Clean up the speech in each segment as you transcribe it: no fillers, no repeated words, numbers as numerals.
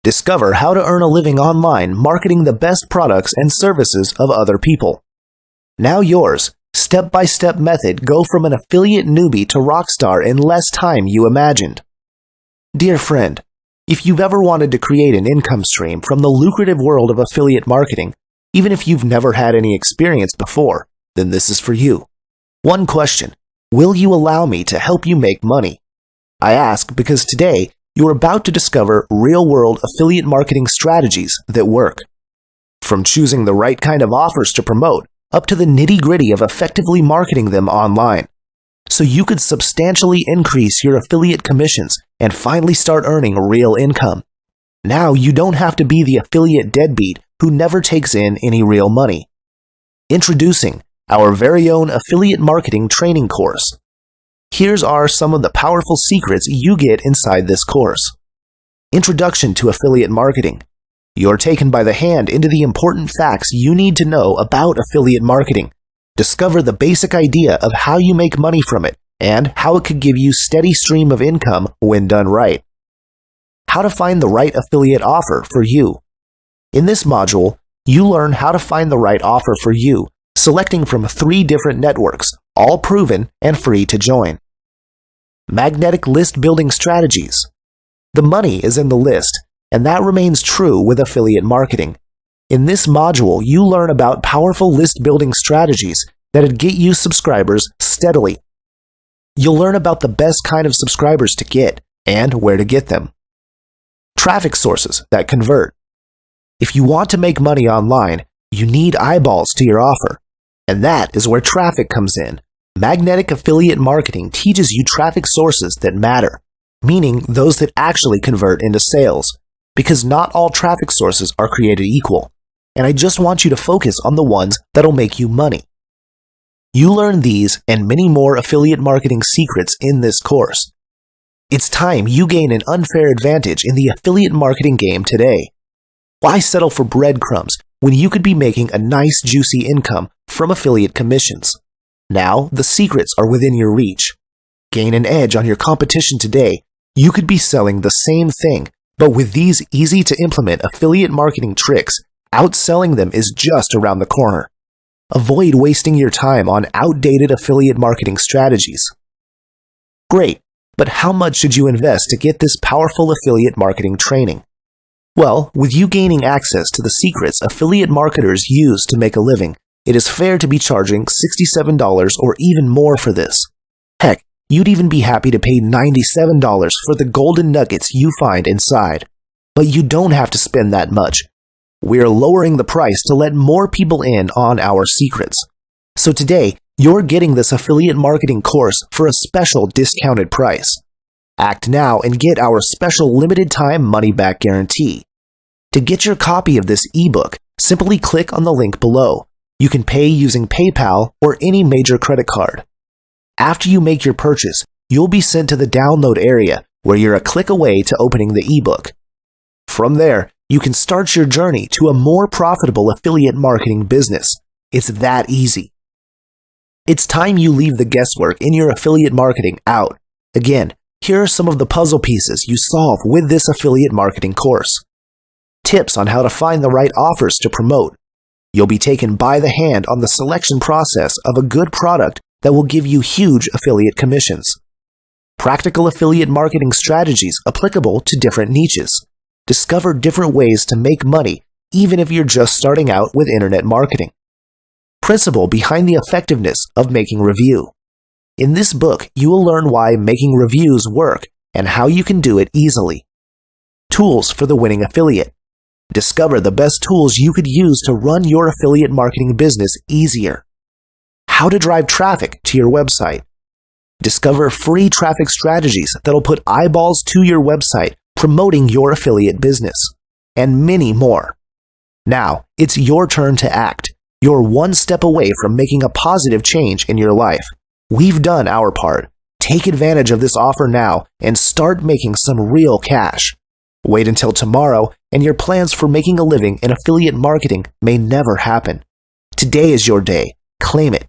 Discover how to earn a living online marketing the best products and services of other people. Now yours, step-by-step method go from an affiliate newbie to rockstar in less time you imagined. Dear friend, if you've ever wanted to create an income stream from the lucrative world of affiliate marketing, even if you've never had any experience before, then this is for you. One question: will you allow me to help you make money? I ask because today you're about to discover real-world affiliate marketing strategies that work. From choosing the right kind of offers to promote, up to the nitty-gritty of effectively marketing them online, so you could substantially increase your affiliate commissions and finally start earning real income. Now you don't have to be the affiliate deadbeat who never takes in any real money. Introducing our very own affiliate marketing training course. Here's some of the powerful secrets you get inside this course. Introduction to affiliate marketing. You're taken by the hand into the important facts you need to know about affiliate marketing. Discover the basic idea of how you make money from it and how it could give you steady stream of income when done right. How to find the right affiliate offer for you. In this module, you learn how to find the right offer for you, selecting from 3 different networks, all proven and free to join. Magnetic list building strategies. The money is in the list, and that remains true with affiliate marketing. In this module, you learn about powerful list building strategies that'd get you subscribers steadily. You'll learn about the best kind of subscribers to get and where to get them. Traffic sources that convert. If you want to make money online, you need eyeballs to your offer, and that is where traffic comes in. Magnetic affiliate marketing teaches you traffic sources that matter, meaning those that actually convert into sales, because not all traffic sources are created equal, and I just want you to focus on the ones that'll make you money. You learn these and many more affiliate marketing secrets in this course. It's time you gain an unfair advantage in the affiliate marketing game today. Why settle for breadcrumbs when you could be making a nice juicy income from affiliate commissions? Now, the secrets are within your reach. Gain an edge on your competition today. You could be selling the same thing, but with these easy-to-implement affiliate marketing tricks, outselling them is just around the corner. Avoid wasting your time on outdated affiliate marketing strategies. Great, but how much should you invest to get this powerful affiliate marketing training? Well, with you gaining access to the secrets affiliate marketers use to make a living, it is fair to be charging $67 or even more for this. Heck, you'd even be happy to pay $97 for the golden nuggets you find inside. But you don't have to spend that much. We're lowering the price to let more people in on our secrets. So today, you're getting this affiliate marketing course for a special discounted price. Act now and get our special limited time money-back guarantee. To get your copy of this ebook, simply click on the link below. You can pay using PayPal or any major credit card. After you make your purchase, you'll be sent to the download area where you're a click away to opening the ebook. From there, you can start your journey to a more profitable affiliate marketing business. It's that easy. It's time you leave the guesswork in your affiliate marketing out. Again, here are some of the puzzle pieces you solve with this affiliate marketing course. Tips on how to find the right offers to promote. You'll be taken by the hand on the selection process of a good product that will give you huge affiliate commissions. Practical affiliate marketing strategies applicable to different niches. Discover different ways to make money even if you're just starting out with internet marketing. Principle behind the effectiveness of making review. In this book, you will learn why making reviews work and how you can do it easily. Tools for the winning affiliate. Discover the best tools you could use to run your affiliate marketing business easier. How to drive traffic to your website. Discover free traffic strategies that'll put eyeballs to your website promoting your affiliate business, and many more. Now, it's your turn to act. You're one step away from making a positive change in your life. We've done our part. Take advantage of this offer now and start making some real cash. Wait until tomorrow, and your plans for making a living in affiliate marketing may never happen. Today is your day. Claim it.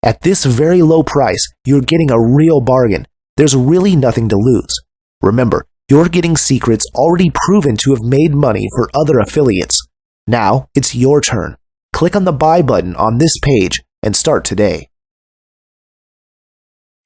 At this very low price, you're getting a real bargain. There's really nothing to lose. Remember, You're getting secrets already proven to have made money for other affiliates. Now, it's your turn. Click on the buy button on this page and start today.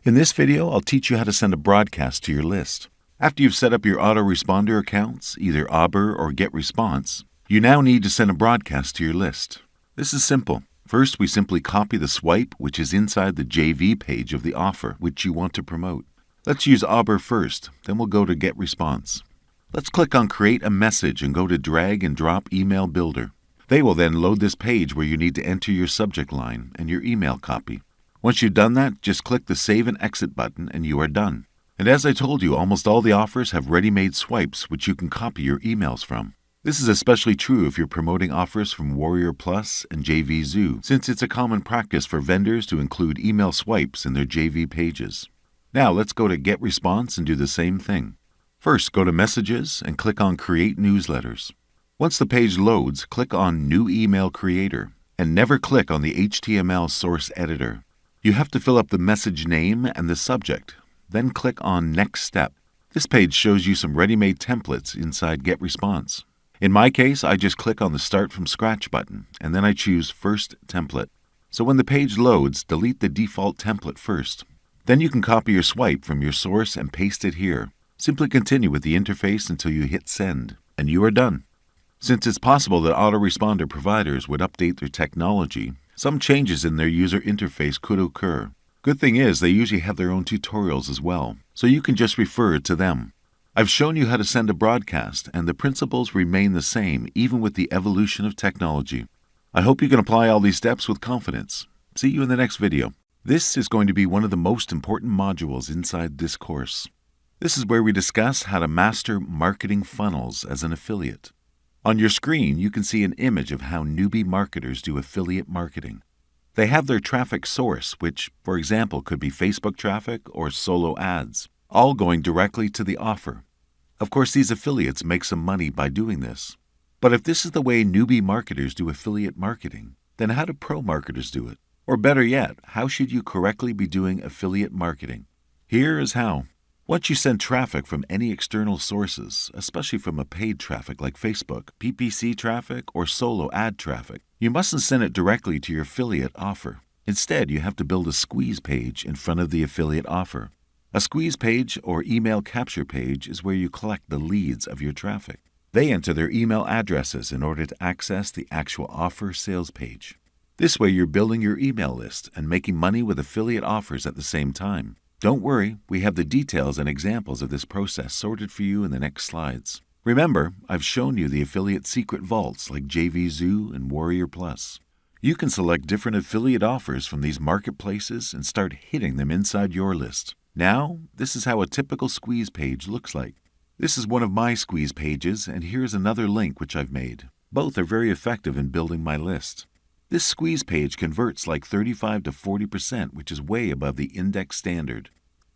In this video, I'll teach you how to send a broadcast to your list. After you've set up your autoresponder accounts, either Auber or GetResponse, you now need to send a broadcast to your list. This is simple. First, we simply copy the swipe, which is inside the JV page of the offer which you want to promote. Let's use Auber first, then we'll go to GetResponse. Let's click on Create a Message and go to Drag and Drop Email Builder. They will then load this page where you need to enter your subject line and your email copy. Once you've done that, just click the Save and Exit button and you are done. And as I told you, almost all the offers have ready-made swipes which you can copy your emails from. This is especially true if you're promoting offers from Warrior Plus and JV Zoo, since it's a common practice for vendors to include email swipes in their JV pages. Now let's go to GetResponse and do the same thing. First, go to Messages and click on Create Newsletters. Once the page loads, click on New Email Creator and never click on the HTML source editor. You have to fill up the message name and the subject, then click on Next Step. This page shows you some ready-made templates inside GetResponse. In my case, I just click on the Start from Scratch button and then I choose First Template. So when the page loads, delete the default template first. Then you can copy your swipe from your source and paste it here. Simply continue with the interface until you hit Send, and you are done. Since it's possible that autoresponder providers would update their technology, some changes in their user interface could occur. Good thing is, they usually have their own tutorials as well, so you can just refer to them. I've shown you how to send a broadcast, and the principles remain the same even with the evolution of technology. I hope you can apply all these steps with confidence. See you in the next video. This is going to be one of the most important modules inside this course. This is where we discuss how to master marketing funnels as an affiliate. On your screen, you can see an image of how newbie marketers do affiliate marketing. They have their traffic source, which, for example, could be Facebook traffic or solo ads, all going directly to the offer. Of course, these affiliates make some money by doing this. But if this is the way newbie marketers do affiliate marketing, then how do pro marketers do it? Or better yet, how should you correctly be doing affiliate marketing? Here is how. Once you send traffic from any external sources, especially from a paid traffic like Facebook, PPC traffic, or solo ad traffic, you mustn't send it directly to your affiliate offer. Instead, you have to build a squeeze page in front of the affiliate offer. A squeeze page or email capture page is where you collect the leads of your traffic. They enter their email addresses in order to access the actual offer sales page. This way, you're building your email list and making money with affiliate offers at the same time. Don't worry, we have the details and examples of this process sorted for you in the next slides. Remember, I've shown you the affiliate secret vaults like JV Zoo and Warrior Plus. You can select different affiliate offers from these marketplaces and start hitting them inside your list. Now, this is how a typical squeeze page looks like. This is one of my squeeze pages, and here's another link which I've made. Both are very effective in building my list. This squeeze page converts like 35 to 40%, which is way above the index standard.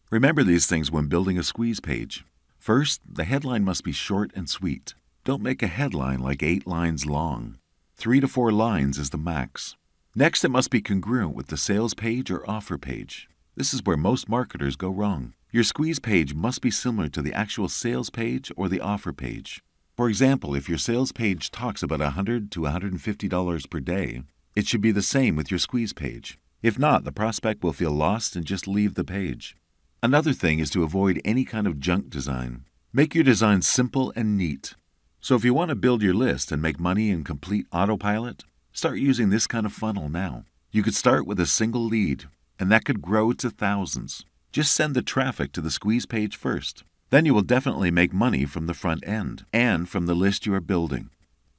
Remember these things when building a squeeze page. First, the headline must be short and sweet. Don't make a headline like 8 lines long. 3 to 4 lines is the max. Next, it must be congruent with the sales page or offer page. This is where most marketers go wrong. Your squeeze page must be similar to the actual sales page or the offer page. For example, if your sales page talks about $100 to $150 per day, it should be the same with your squeeze page. If not, the prospect will feel lost and just leave the page. Another thing is to avoid any kind of junk design. Make your design simple and neat. So if you want to build your list and make money in complete autopilot, start using this kind of funnel now. You could start with a single lead, and that could grow to thousands. Just send the traffic to the squeeze page first. Then you will definitely make money from the front end and from the list you are building.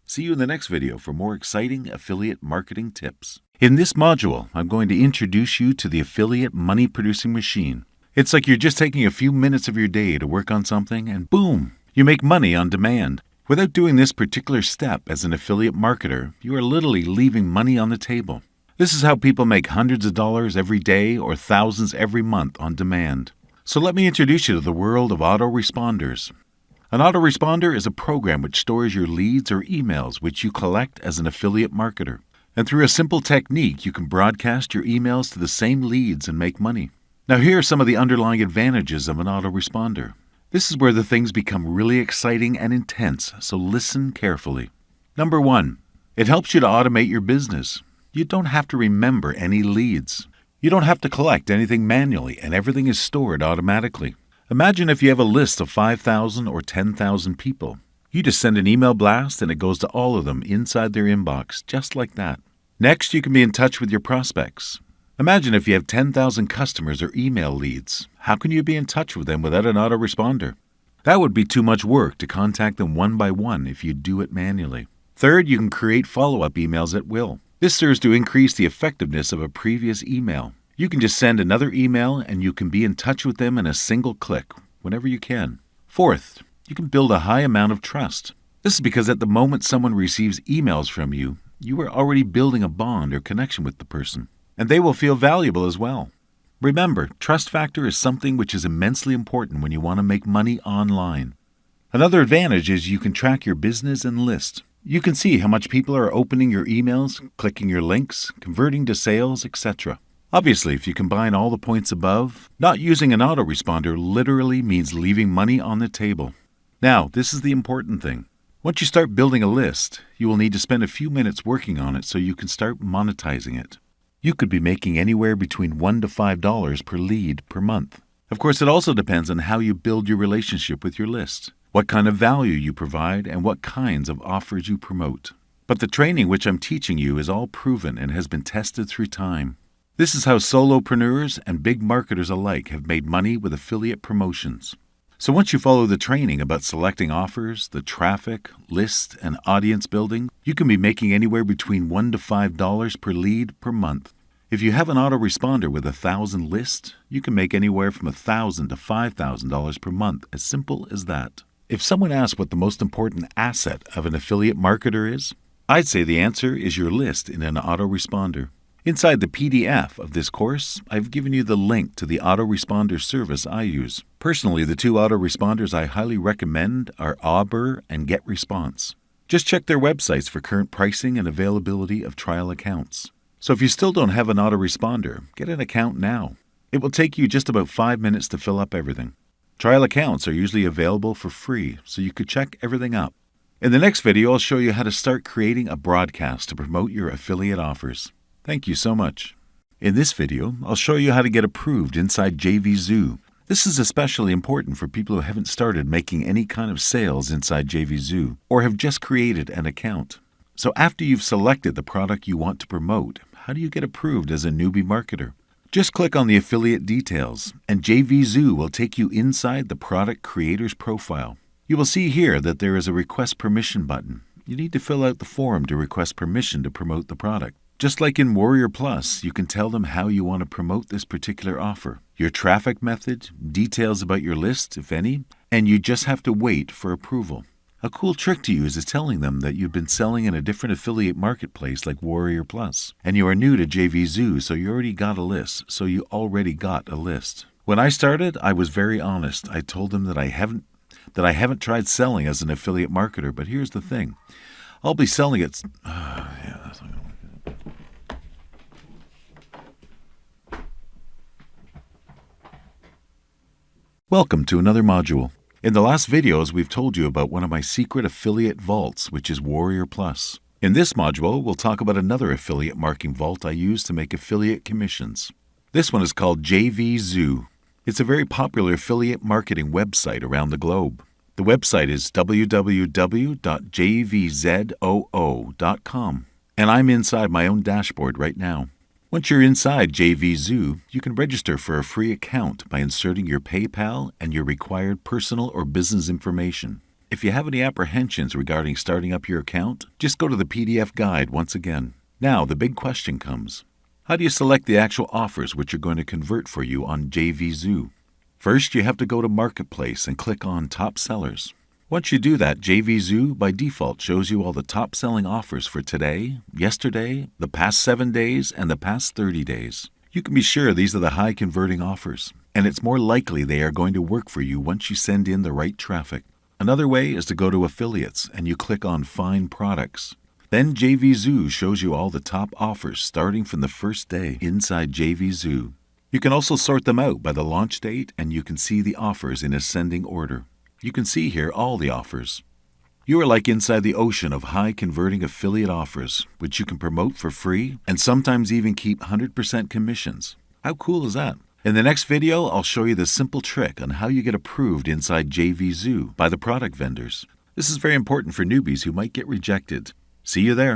See you in the next video for more exciting affiliate marketing tips. In this module, I'm going to introduce you to the affiliate money-producing machine. It's like you're just taking a few minutes of your day to work on something, and boom, you make money on demand. Without doing this particular step as an affiliate marketer, you are literally leaving money on the table. This is how people make hundreds of dollars every day or thousands every month on demand. So let me introduce you to the world of autoresponders. An autoresponder is a program which stores your leads or emails which you collect as an affiliate marketer. And through a simple technique, you can broadcast your emails to the same leads and make money. Now here are some of the underlying advantages of an autoresponder. This is where the things become really exciting and intense, so listen carefully. Number 1, it helps you to automate your business. You don't have to remember any leads. You don't have to collect anything manually, and everything is stored automatically. Imagine if you have a list of 5,000 or 10,000 people. You just send an email blast and it goes to all of them inside their inbox, just like that. Next, you can be in touch with your prospects. Imagine if you have 10,000 customers or email leads. How can you be in touch with them without an autoresponder? That would be too much work to contact them one by one if you do it manually. Third, you can create follow-up emails at will. This serves to increase the effectiveness of a previous email. You can just send another email and you can be in touch with them in a single click, whenever you can. Fourth, you can build a high amount of trust. This is because at the moment someone receives emails from you, you are already building a bond or connection with the person, and they will feel valuable as well. Remember, trust factor is something which is immensely important when you want to make money online. Another advantage is you can track your business and list. You can see how much people are opening your emails, clicking your links, converting to sales, etc. Obviously, if you combine all the points above, not using an autoresponder literally means leaving money on the table. Now, this is the important thing. Once you start building a list, you will need to spend a few minutes working on it so you can start monetizing it. You could be making anywhere between $1 to $5 per lead per month. Of course, it also depends on how you build your relationship with your list, what kind of value you provide, and what kinds of offers you promote. But the training which I'm teaching you is all proven and has been tested through time. This is how solopreneurs and big marketers alike have made money with affiliate promotions. So once you follow the training about selecting offers, the traffic, list, and audience building, you can be making anywhere between $1 to $5 per lead per month. If you have an autoresponder with 1,000 lists, you can make anywhere from $1,000 to $5,000 per month, as simple as that. If someone asks what the most important asset of an affiliate marketer is, I'd say the answer is your list in an autoresponder. Inside the PDF of this course, I've given you the link to the autoresponder service I use. Personally, the two autoresponders I highly recommend are Auber and GetResponse. Just check their websites for current pricing and availability of trial accounts. So if you still don't have an autoresponder, get an account now. It will take you just about 5 minutes to fill up everything. Trial accounts are usually available for free, so you could check everything up. In the next video, I'll show you how to start creating a broadcast to promote your affiliate offers. Thank you so much. In this video, I'll show you how to get approved inside JVZoo. This is especially important for people who haven't started making any kind of sales inside JVZoo or have just created an account. So after you've selected the product you want to promote, how do you get approved as a newbie marketer? Just click on the affiliate details, and JVZoo will take you inside the product creator's profile. You will see here that there is a request permission button. You need to fill out the form to request permission to promote the product. Just like in Warrior Plus, you can tell them how you want to promote this particular offer, your traffic method, details about your list, if any, and you just have to wait for approval. A cool trick to use is telling them that you've been selling in a different affiliate marketplace like Warrior Plus, and you are new to JVZoo, so you already got a list. When I started, I was very honest. I told them that I haven't tried selling as an affiliate marketer, but here's the thing. I'll be selling it. Welcome to another module. In the last videos, we've told you about one of my secret affiliate vaults, which is Warrior Plus. In this module, we'll talk about another affiliate marketing vault I use to make affiliate commissions. This one is called JVZoo. It's a very popular affiliate marketing website around the globe. The website is www.jvzoo.com, and I'm inside my own dashboard right now. Once you're inside JVZoo, you can register for a free account by inserting your PayPal and your required personal or business information. If you have any apprehensions regarding starting up your account, just go to the PDF guide once again. Now, the big question comes. How do you select the actual offers which are going to convert for you on JVZoo? First, you have to go to Marketplace and click on Top Sellers. Once you do that, JVZoo by default shows you all the top-selling offers for today, yesterday, the past 7 days, and the past 30 days. You can be sure these are the high-converting offers, and it's more likely they are going to work for you once you send in the right traffic. Another way is to go to Affiliates, and you click on Find Products. Then JVZoo shows you all the top offers starting from the first day inside JVZoo. You can also sort them out by the launch date, and you can see the offers in ascending order. You can see here all the offers. You are like inside the ocean of high-converting affiliate offers, which you can promote for free and sometimes even keep 100% commissions. How cool is that? In the next video, I'll show you the simple trick on how you get approved inside JVZoo by the product vendors. This is very important for newbies who might get rejected. See you there.